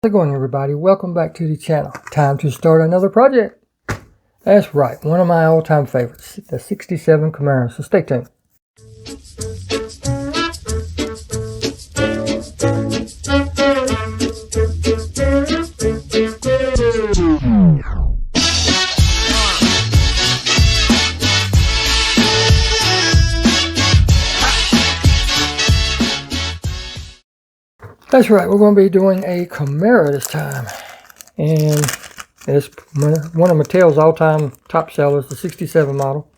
How's it going, everybody? Welcome back to the channel. Time to start another project. That's right, one of my all-time favorites, the 67 Camaro. So stay tuned. That's right, we're going to be doing a Camaro this time. And it's one of Mattel's all-time top sellers, the 67 model.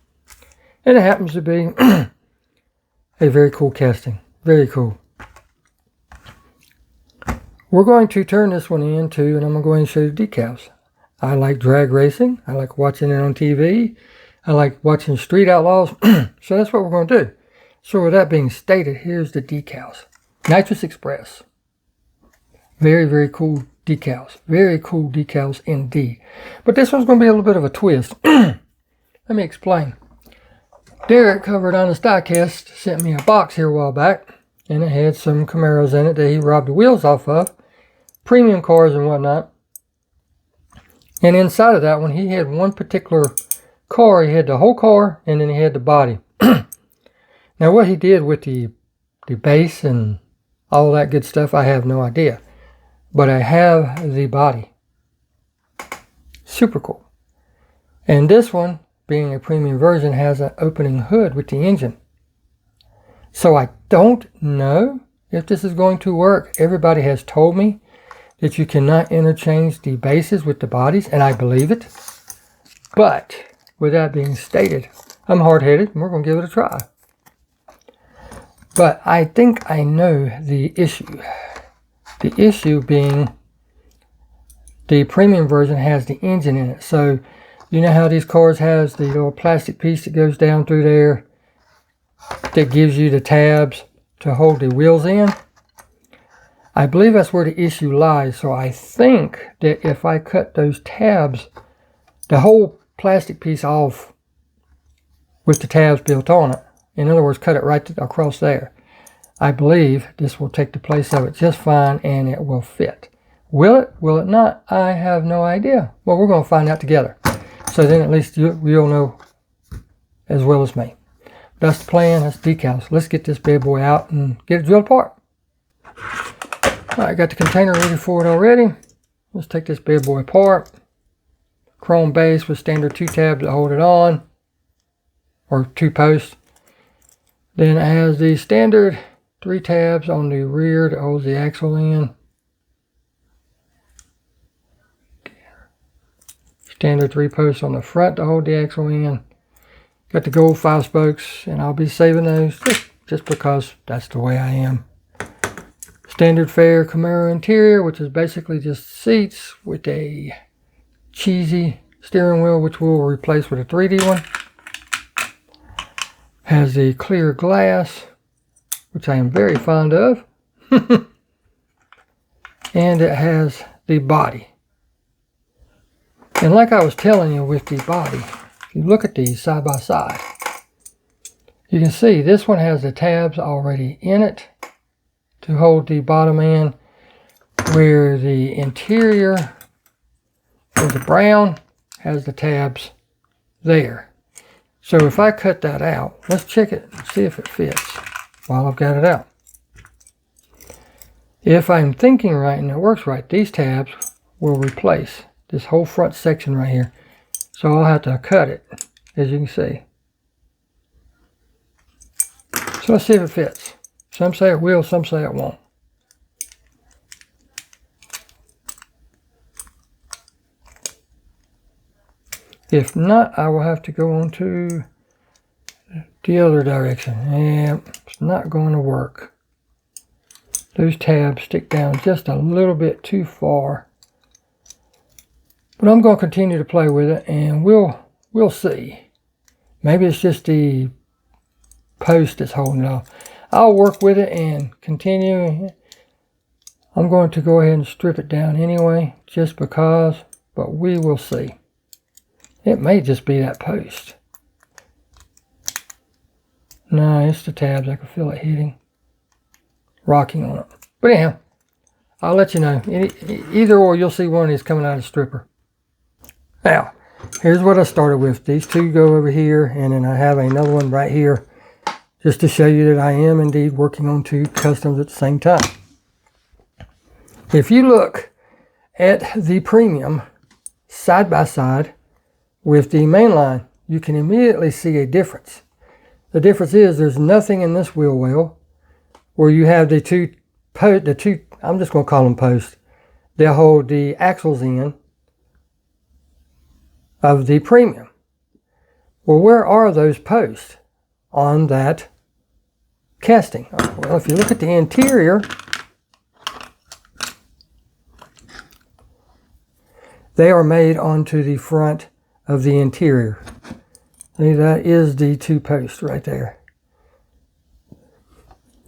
And it happens to be a very cool casting. Very cool. We're going to turn this one into, and I'm going to show you the decals. I like drag racing. I like watching it on TV. I like watching Street Outlaws. So that's what we're going to do. So with that being stated, here's the decals. Nitrous Express. Very, very cool decals. Very cool decals indeed. But this one's going to be a little bit of a twist. Let me explain. Derek covered on the diecast sent me a box here a while back. And it had some Camaros in it that he robbed the wheels off of. Premium cars and whatnot. And inside of that one, he had one particular car. He had the whole car and then he had the body. Now what he did with the base and all that good stuff, I have no idea. But I have the body. Super cool. And this one, being a premium version, has an opening hood with the engine. So I don't know if this is going to work. Everybody has told me that you cannot interchange the bases with the bodies, and I believe it. But with that being stated, I'm hard-headed and we're going to give it a try. But I think I know the issue. The issue being the premium version has the engine in it. So you know how these cars has the little plastic piece that goes down through there that gives you the tabs to hold the wheels in? I believe that's where the issue lies. So I think that if I cut those tabs, the whole plastic piece off with the tabs built on it, in other words, cut it right across there, I believe this will take the place of it just fine and it will fit. Will it? Will it not? I have no idea. Well, we're going to find out together. So then at least you'll know as well as me. That's the plan. That's the decals. Let's get this bad boy out and get it drilled apart. All right, got the container ready for it already. Let's take this bad boy apart. Chrome base with standard 2 tabs to hold it on. Or 2 posts. Then it has the standard 3 tabs on the rear that holds the axle in. Standard 3 posts on the front to hold the axle in. Got the gold 5 spokes, and I'll be saving those just because that's the way I am. Standard fare Camaro interior, which is basically just seats with a cheesy steering wheel, which we'll replace with a 3D one. Has the clear glass, which I am very fond of. And it has the body. And like I was telling you with the body, if you look at these side by side, you can see this one has the tabs already in it to hold the bottom in, where the interior with the brown has the tabs there. So if I cut that out, let's check it and see if it fits while I've got it out. If I'm thinking right and it works right, these tabs will replace this whole front section right here. So I'll have to cut it, as you can see. So let's see if it fits. Some say it will, some say it won't. If not, I will have to go on to the other direction. And it's not going to work. Those tabs stick down just a little bit too far. But I'm going to continue to play with it and we'll see. Maybe it's just the post that's holding it off. I'll work with it and continue. I'm going to go ahead and strip it down anyway, just because, but we will see. It may just be that post. No, it's the tabs. I can feel it hitting, rocking on it. But anyhow, I'll let you know. Either or, you'll see one of these coming out of the stripper. Now, here's what I started with. These two go over here, and then I have another one right here, just to show you that I am indeed working on two customs at the same time. If you look at the premium side by side with the mainline, you can immediately see a difference. The difference is there's nothing in this wheel well where you have the two, I'm just going to call them posts. They'll hold the axles in of the premium. Well, where are those posts on that casting? Well, if you look at the interior, they are made onto the front of the interior. See, that is the two posts right there.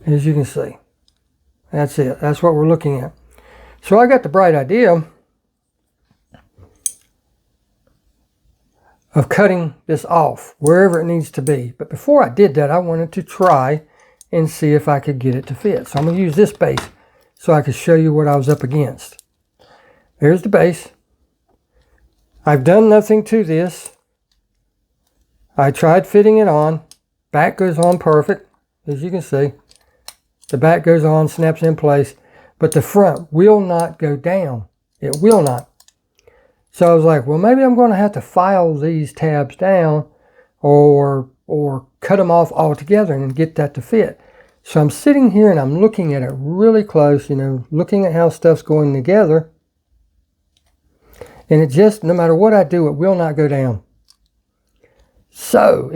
As you can see. That's it. That's what we're looking at. So I got the bright idea of cutting this off wherever it needs to be. But before I did that, I wanted to try and see if I could get it to fit. So I'm going to use this base so I could show you what I was up against. There's the base. I've done nothing to this. I tried fitting it on. Back goes on perfect, as you can see. The back goes on, snaps in place, but the front will not go down. It will not. So I was like, well, maybe I'm going to have to file these tabs down or cut them off altogether and get that to fit. So I'm sitting here and I'm looking at it really close, you know, looking at how stuff's going together. And it just, no matter what I do, it will not go down. So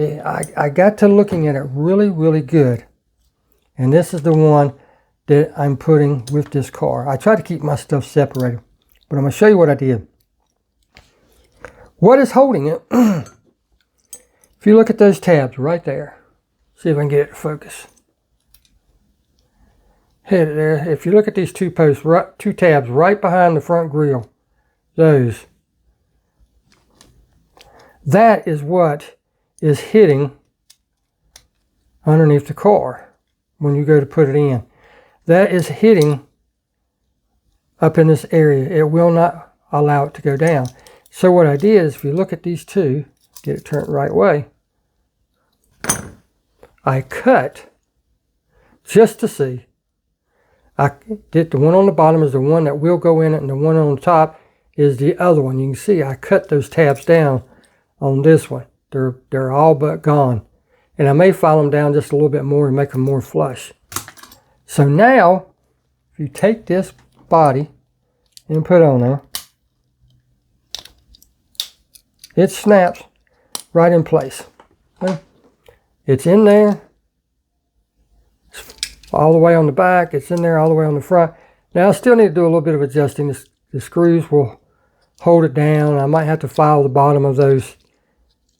I got to looking at it really, really good. And this is the one that I'm putting with this car. I try to keep my stuff separated, but I'm going to show you what I did. What is holding it? If you look at those tabs right there, see if I can get it to focus. Hit it there. If you look at these two posts, two tabs right behind the front grille, those. That is what is hitting underneath the car when you go to put it in. That is hitting up in this area. It will not allow it to go down. So what I did is, if you look at these two, get it turned the right way, I cut just to see. I did the one on the bottom is the one that will go in it, and the one on the top is the other one. You can see I cut those tabs down on this one. They're all but gone. And I may file them down just a little bit more and make them more flush. So now, if you take this body and put it on there, it snaps right in place. Okay? It's in there. It's all the way on the back. It's in there all the way on the front. Now I still need to do a little bit of adjusting. The screws will hold it down. I might have to file the bottom of those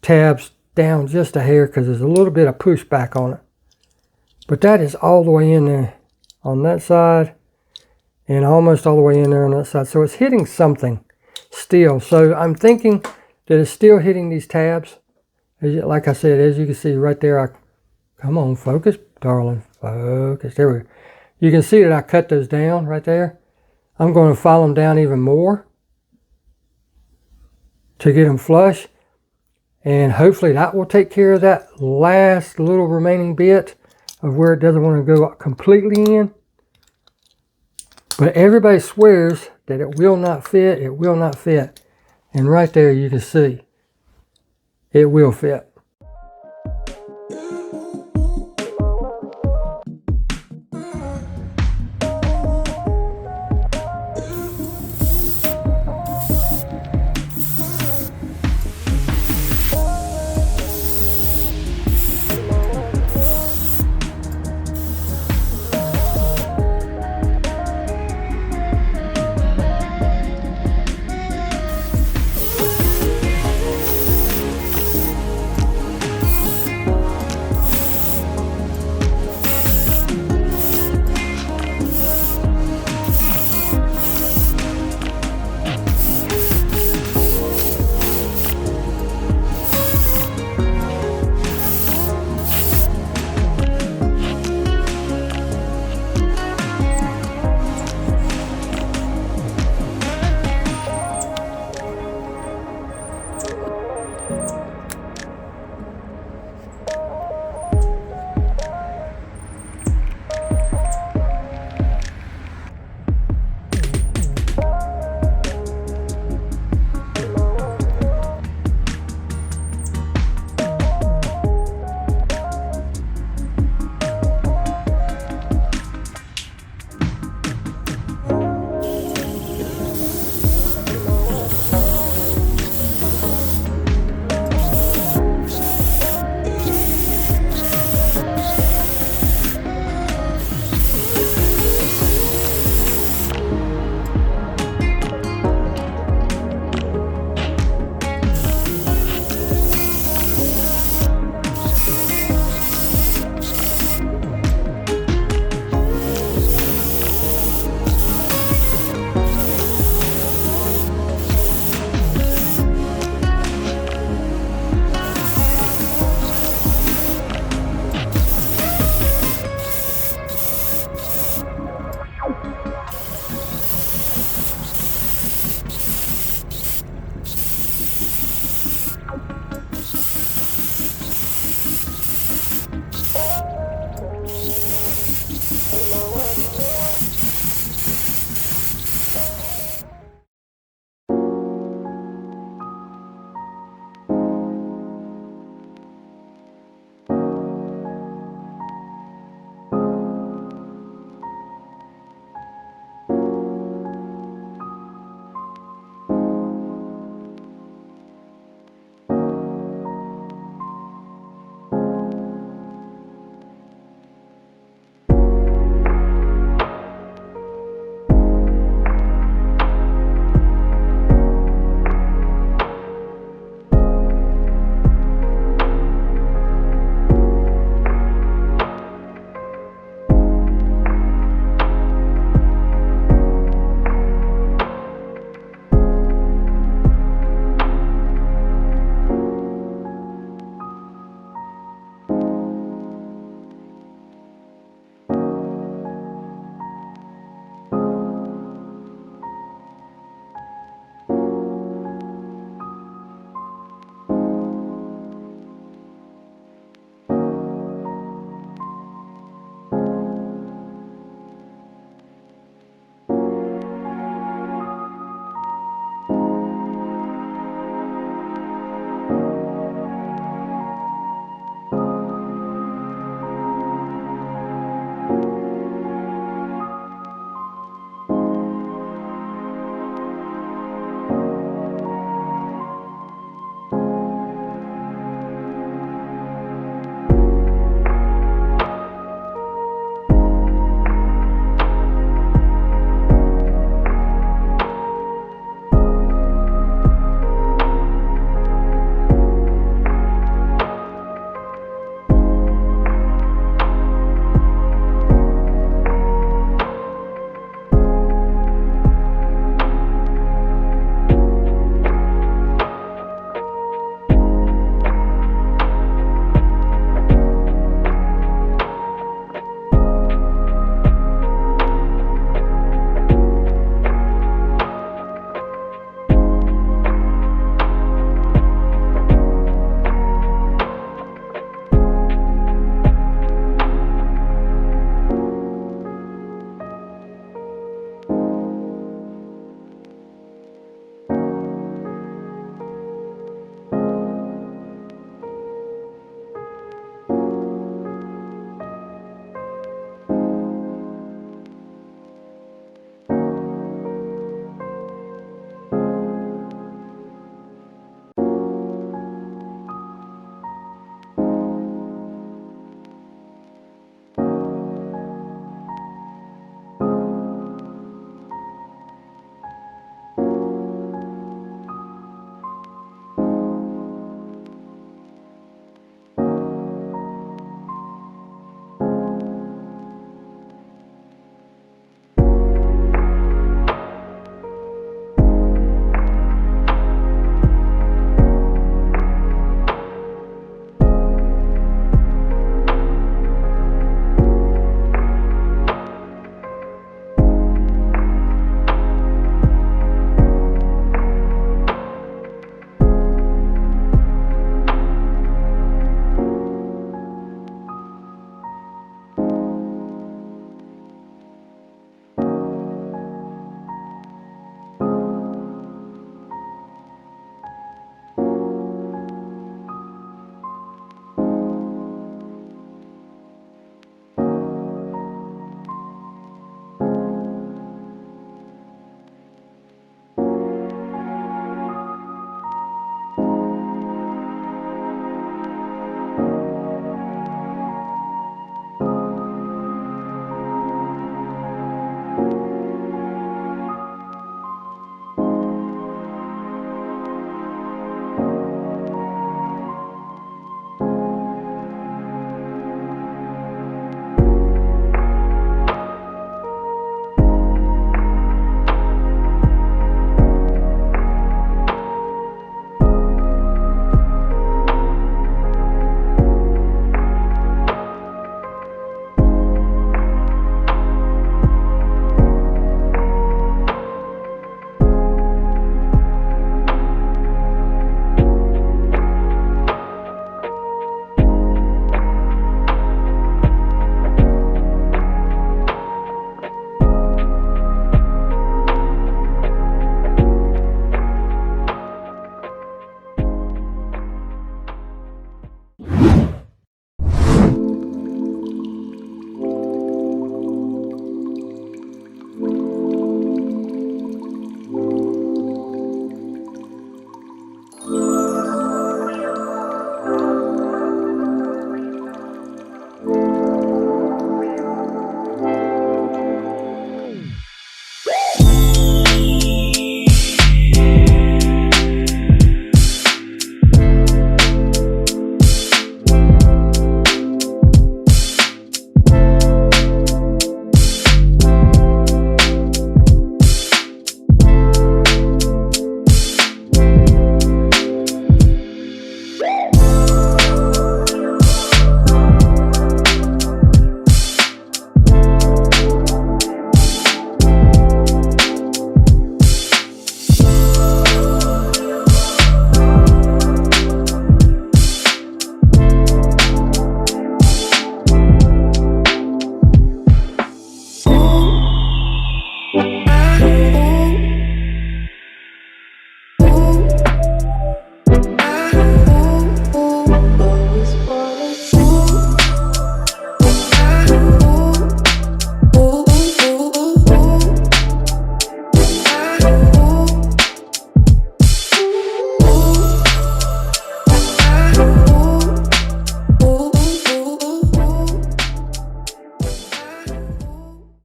tabs down just a hair because there's a little bit of pushback on it. But that is all the way in there on that side and almost all the way in there on that side. So it's hitting something still. So I'm thinking that it's still hitting these tabs. Like I said, as you can see right there, come on, focus, darling, focus. There we go. You can see that I cut those down right there. I'm going to file them down even more to get them flush. And hopefully that will take care of that last little remaining bit of where it doesn't want to go completely in. But everybody swears that it will not fit. It will not fit. And right there you can see it will fit.